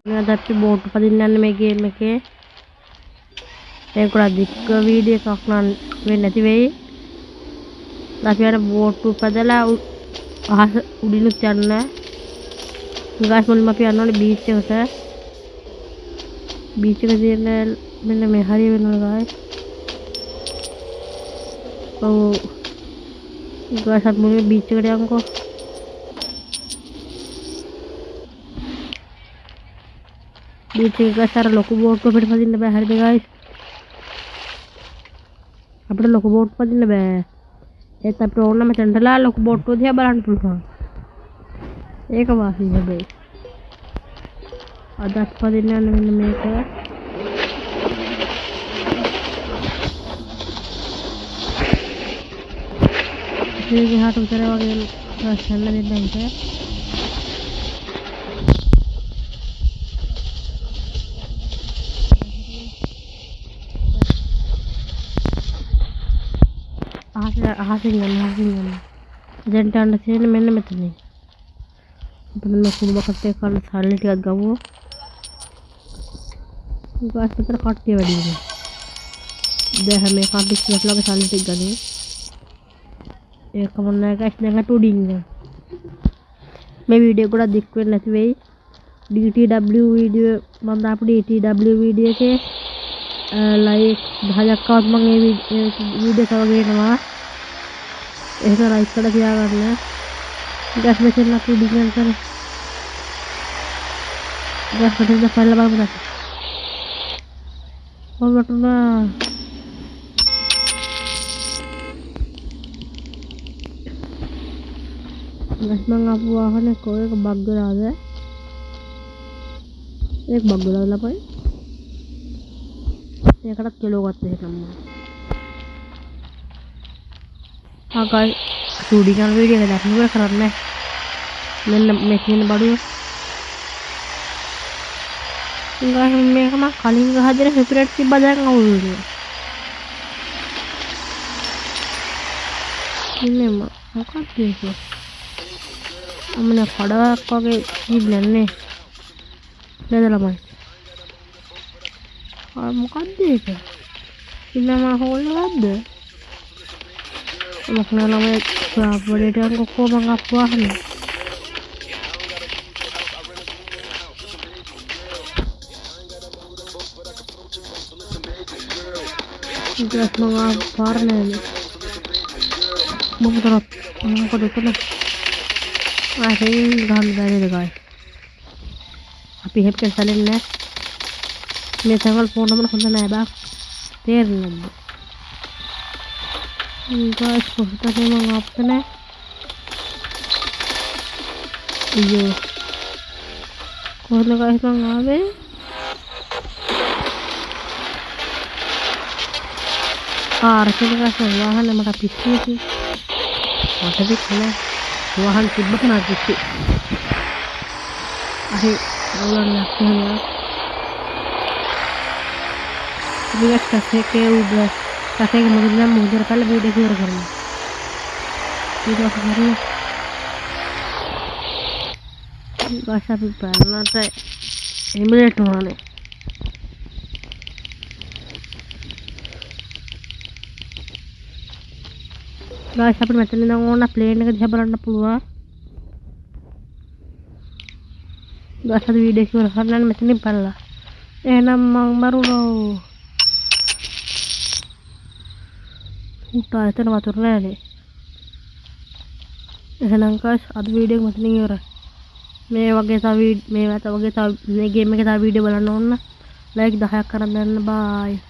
අද අපි බෝට් පදින්න යන්නේ මේ ගේම් එකේ. ඒක උඩ දික්ක වීඩියෝ එකක් නම් වෙන්නේ නැති වෙයි. අපි අර බෝට් පදලා අහස උඩිනුත් යන්න. ගාස් මුලින්ම අපි යන්න ඕනේ බීච් එකට. බීච් එක තියෙන මෙන්න මේ හරිය වෙනවා ගාස්. ඔව්. ගාස් අපි මුලින්ම බීච් එකට යමුකෝ. බීච් එක ගාස් අර ලොකු බෝට් එක පිට පදින්න බෑ හරිද ගාස්? අපිට ලොකු බෝට් පදින්න බෑ. ඒත් අපිට ඕන නම් මෙතනටලා ලොකු බෝට් එක දිහා බලන්න පුළුවන්. ඒක වාසිය හැබැයි. අද අපි පදින්න යන්නේ මෙන්න මේක. මේක හාට උතර වගේ රස්සන්න දෙන්න හිතේ. අහසින් යන්න. දැන් යන්න තියෙන්නේ මෙන්න මෙතන. අපි මේ කුඩු බකට් එක ගන්න සල්ලි ටිකක් ගමු. ගාස් විතර කට්ටිය වැඩි වෙනවා. දැන් හැම එකම පිස්සුවක් ළඟ සල්ලි ටික ගන්නේ. ඒක මොනවා ගාස් දැන් උඩින් යන්න. මේ වීඩියෝ ගොඩක් දික් වෙන්නේ නැති වෙයි. DTW වීඩියෝ මම දාපු DTW වීඩියෝ එකේ ලයික් 10ක් આવත් මම මේ වීඩියෝ තව ගේනවා. ඒක ලයික් කරලා තියාගන්න. ගස් මෙතන අපි ඩිගන් කරේ. ගස් මෙතන දාලා බලමු. ඔබටුනා ගස් මං ආපු වාහනේ කොහෙක බග් වෙලාද? ඒක බග් වෙලාද ලපයි? ඒකටත් කිලෝ ගත්තා එහෙනම් මම. ආගයි සූඩි ගන්න වීඩියෝ එක දැක්ම ඉවර කරන්නේ. මෙන්න මේ තියෙන බඩුව. ගාස් මේක මම කලින් ගහදෙන සෙපරේට් තිබ්බා දැන් අවුලුනේ. ඉන්නේ මොකක්ද ඒක? අම්මනේ කඩාවක් වගේ ඉන්නන්නේ. නේද ළමයි? මොකක්ද ඒක? ඉන්නම හොල්ලවද්ද? මොකක්ද ළමයි ප්‍රාප්වලට යන කොක්කෝ මං අප්වාහනේ. ඉතින් මම පාරනේ. මොකද කරන්නේ? ආයෙත් ගන්න බැරිද ගායි? අපි හෙප් කැන්සල් නැහැ. මේ තවල් ෆෝන් නම්බර හොඳ නෑ බා. තේරෙන්නේ නැද්ද? ගාස් කොහොමද මම අප්පනේ? අයියෝ. කොහොමද ගාස් මං ආවේ? ආරකේ ගාස් වාහනේ මට පිස්සුයි. මට පිස්සුනේ. වාහන තිබ්බට නා පිස්සු. අහේ අවුලක් නැහැ. Biar kasih ke udah kasih ke mungkin kali video keluar karena video kemarin bahasa pipan nanti ini tuh mana bahasa pipan macam ni orang nak play ni kerja beranda puluh bahasa video keluar karena macam ni pala nama baru loh උටා එතන වතුර නෑනේ. එහෙනම් guys අද video එක මෙතනින් ඉවරයි. මේ වගේ තව මේ ගේම් එකේ තව වීඩියෝ බලන්න ඕන නම් ලයික් 10ක් කරන් දෙන්න. බායි.